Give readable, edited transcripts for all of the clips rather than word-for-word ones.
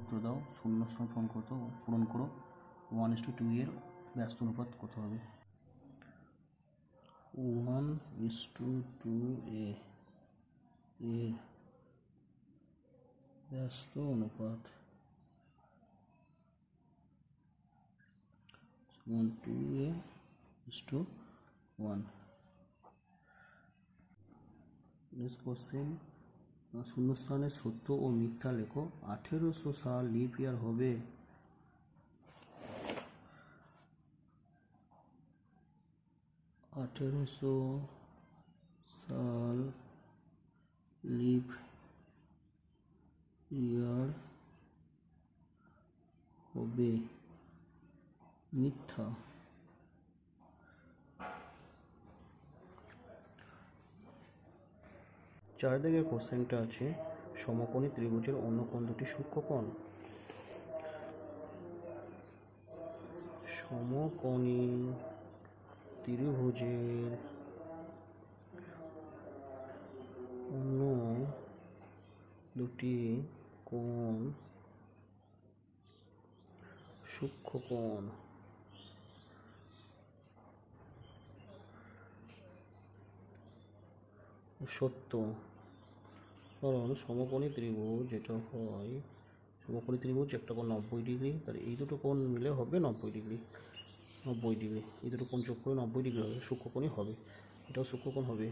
উত্তর দাও। শূন্যস্থান পূরণ করো। 1:2 এর ব্যস্ত অনুপাত কত হবে? 1:2 এর ব্যস্ত অনুপাত 2:1। নেক্সট কোশ্চেন, শূন্যস্থানে সত্য ও মিথ্যা লেখো। 1800 সাল লিপ ইয়ার হবে? 1800 সাল লিপ ইয়ার হবে মিথ্যা। চার দাগের কোশ্চেনটা আছে, সমকোণী ত্রিভুজের অন্য কোণ দুটি সূক্ষ্মকোণ। সমকোণী ত্রিভুজের অন্য দুটি কোণ সূক্ষ্মকোণ। সত্য, কারণ সমকোণী ত্রিভুজ যেটা হয়, সমকোণী ত্রিভুজ একটা কোণ 90 ডিগ্রি, তাহলে এই দুটো কোণ মিলে হবে 90 ডিগ্রি। 90 ডিগ্রি, এই দুটো কোণ যোগ করে 90 ডিগ্রি হবে, সূক্ষ্মকোণই হবে, এটাও সূক্ষ্মকোণ হবে।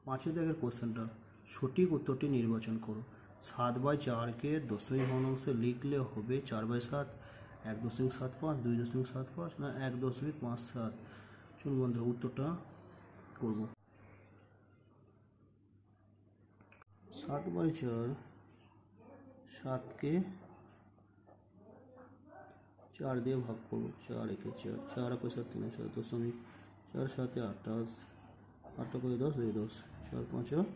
পাঁচের দাগের কোশ্চেনটা, সঠিক উত্তরটি নির্বাচন করো। 7/4কে দশমিক ভগ্নাংশে লিখলে হবে 4/7, 1.75, 2.75 না 1.57। চলুন বন্ধুরা উত্তরটা করব। 7/4, 7কে 4 দিয়ে ভাগ করবো, 4 একে 4, 4 একে 7, 3 7, দশমিক 4 7 28, 8 করে 10, 2 10, 4 5 20।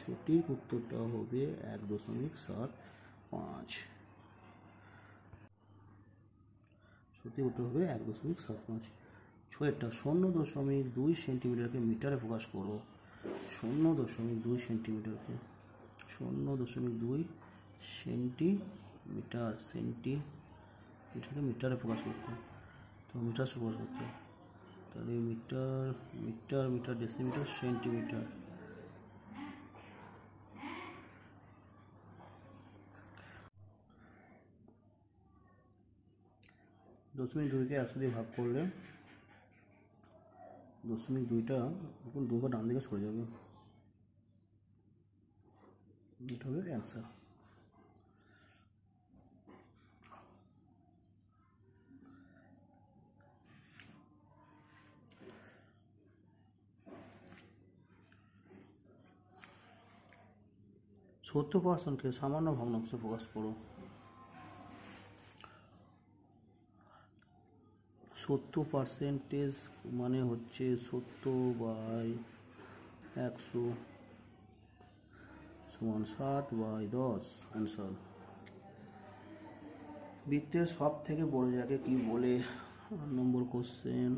সঠিক উত্তরটা হবে 1.75। সঠিক উত্তর হবে 1.75। 6টা, 0.2 সেন্টিমিটারকে মিটারে প্রকাশ করো। 0.2 সেন্টিমিটারকে 0.2 সেন্টিমিটারকে মিটারে প্রকাশ করতে, তো মিটার প্রকাশ করতে, তাহলে মিটার ডেসিমিটার সেন্টিমিটার। 0.2কে 100 দিয়ে ভাগ করলে 0.2টা এখন দুবার ডান দিকে সরে যাবে, এটা হবে অ্যান্সার। সত্য পার্সেন্টকে সামান্য ভগ্নাংশে প্রকাশ করো। 70% মানে হচ্ছে 70/100 সমান 7/10 অ্যান্সার। বৃত্তের সব থেকে বড় জায়গাকে কি বলে? 8 নম্বর কোশ্চেন,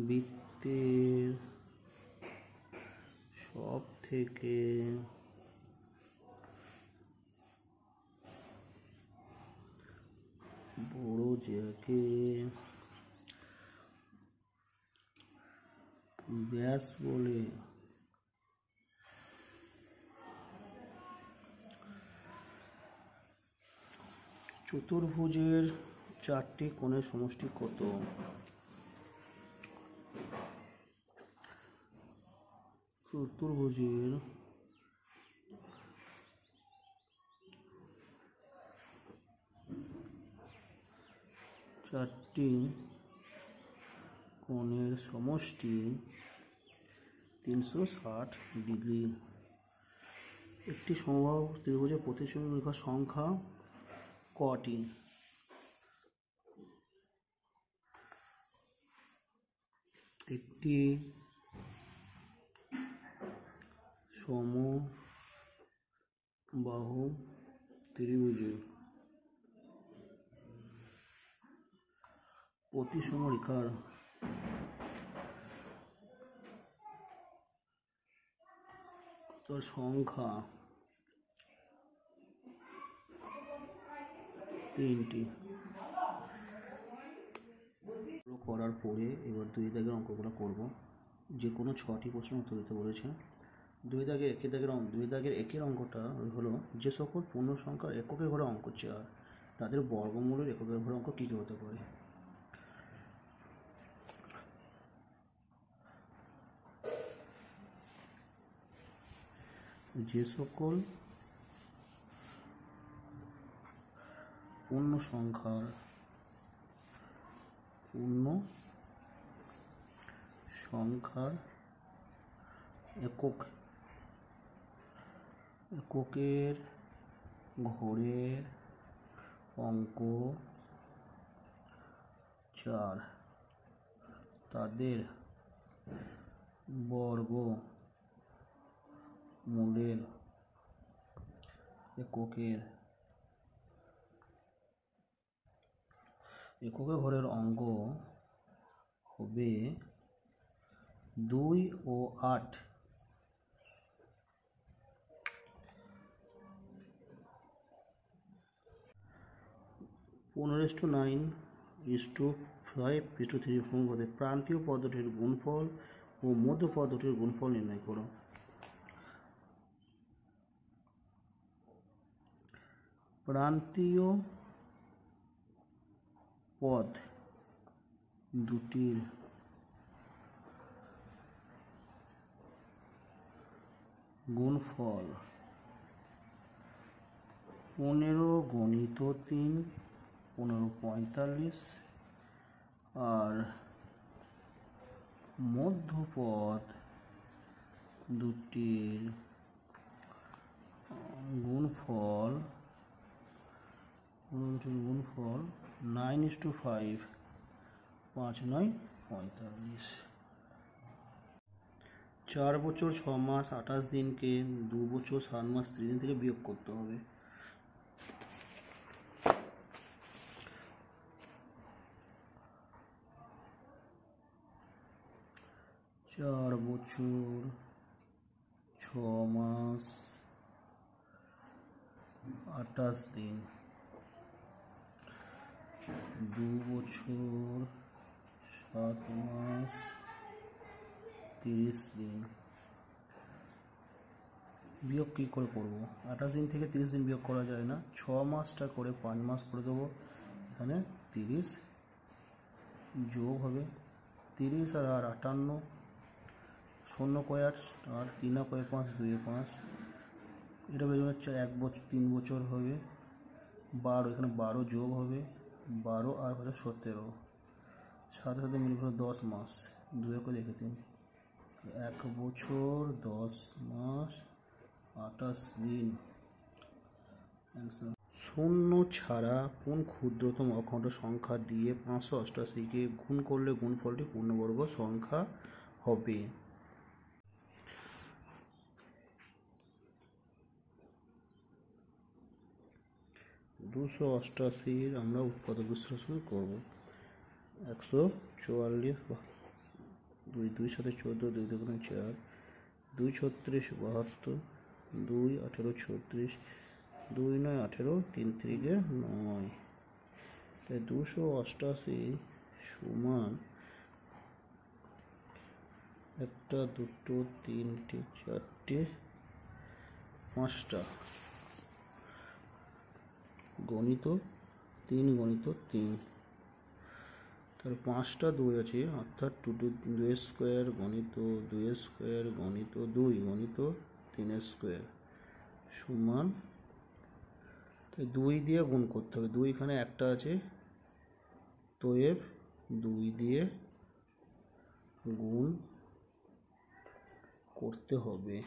বৃত্তের সব থেকে বড় জায়গাকে ব্যাস বলে। চতুর্ভুজের 4টি কোণের সমষ্টি কত? চতুর্ভুজের 4টি কোণের সমষ্টি 360 ডিগ্রি। একটি সমবাহু ত্রিভুজের প্রতিচ্ছবি রেখার সংখ্যা কটি? একটি সমবাহু ত্রিভুজের প্রতিসম রেখার সংখ্যা 3টি করার পরে এবার 2 দাগের অঙ্কগুলো করব। যে কোনো 6টি প্রশ্ন উত্তর দিতে বলেছে। 2 দাগের একের অঙ্কটা হলো যে সকল পূর্ণ সংখ্যার এককের ঘরে অঙ্ক 4 তাদের বর্গমূলের এককের ঘরে অঙ্ক কী কী হতে পারে। যে সকল পূর্ণ সংখ্যার এককের ঘরের অঙ্ক 4 তাদের বর্গমূলের এককের ঘরের অঙ্ক হবে 2 ও 8। পনেরো 9:5:3 অনুপাতে প্রান্তীয় পদটির গুণফল ও মধ্য পদটির গুণফল নির্ণয় করো। প্রান্তীয় পদ দুটির গুণফল 15 × 3 1545 আর মধ্যপদ দুটির গুণফল 9:5 5 9 45। 4 বছর 6 মাস 28 দিনকে 2 বছর 7 মাস 3 দিন থেকে বিয়োগ করতে হবে। 4 বছর 6 মাস 28 দিন 2 বছর 7 মাস 30 দিন। বিয়োগ কী করে করব? 28 দিন থেকে 30 দিন বিয়োগ করা যায় না। 6 মাসটা করে 5 মাস করে দেবো। এখানে 30 যোগ হবে 30 আর 58 শূন্য কয় 8 আর 3 কয় 5 2 5। এটা বেরোবে 1 বছর 3 বছর হবে 12। এখানে 12 যোগ হবে 12 আর হচ্ছে 17 সাথে সাথে মিলে 10 মাস 2 করে রেখে 3 1 বছর 10 মাস 28 দিন। শূন্য ছাড়া কোন ক্ষুদ্রতম অখণ্ড সংখ্যা দিয়ে 588কে গুণ করলে গুণফলটি পূর্ণবর্গ সংখ্যা হবে? 288 আমরা উৎপাদক বিশ্লেষণ করব। 144 2 2 সাথে 14 2 2 4 2 36 72 2 18 36 2 9 18 3 3 9। তাই 288 সমান 1 2 3 4 5টা গণিত 3 গণিত 3। তাহলে 5টা 2 আছে অর্থাৎ 2 স্কোয়ার গণিত 2 স্কোয়ার গণিত 2 গণিত 3 স্কোয়ার সমান। তাই 2 দিয়ে গুণ করতে হবে। 2 এখানে একটা আছে তো 2 দিয়ে গুণ করতে হবে।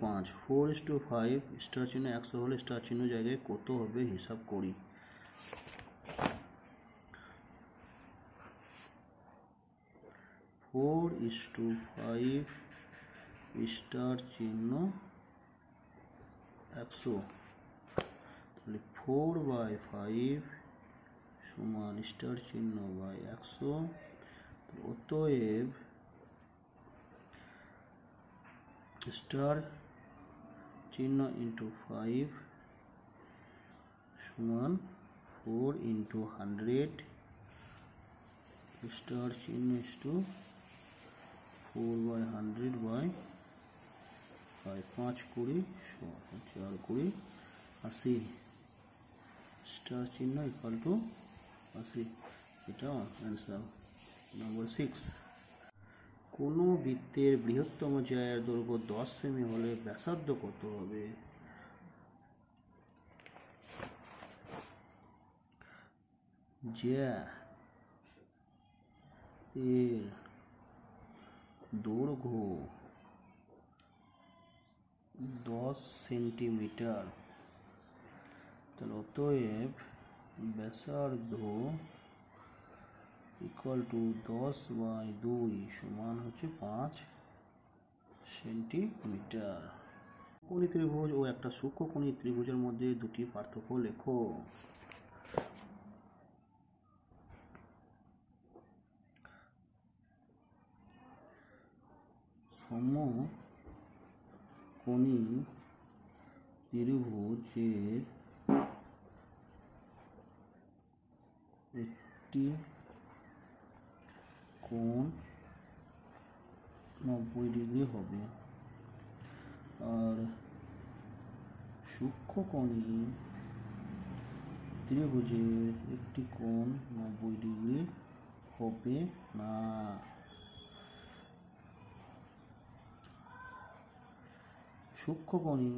5 4:5 স্টার চিহ্ন 100 হলে স্টার চিহ্ন জায়গায় কত হবে হিসাব করি। 4:5 স্টার চিহ্ন 100, তাহলে 4/5 সমান স্টার চিহ্ন বাই 100। অতএব স্টার চিহ্ন ইন্টু 5 সমান 4 ইন্টু 100, স্টার চিহ্ন ইস টু 4/100/5, 5×20 4×20 80, স্টার চিহ্ন ইকুয়াল টু 80। এটা অ্যান্সার। নম্বর 6, কোনো বৃত্তের বৃহত্তম জ্যায়ের দৈর্ঘ্য 10 সেমি হলে ব্যাসার্ধ কত হবে? জ্যা এর দৈর্ঘ্য 10 সেন্টিমিটার, তাহলে অতএব ব্যাসার্ধ ইকুয়াল টু 10/2 সমান হচ্ছে 5 সেন্টিমিটার। কোণী ত্রিভুজ ও একটা সূক্ষ্মকোণী ত্রিভুজের মধ্যে দুটি পার্থক্য লেখো। সমকোণী ত্রিভুজের একটি কোণ 90 ডিগ্রি হবে, আর সূক্ষ্মকোণী ত্রিভুজের একটি কোণ 90 ডিগ্রি হবে না। সূক্ষ্মকোণী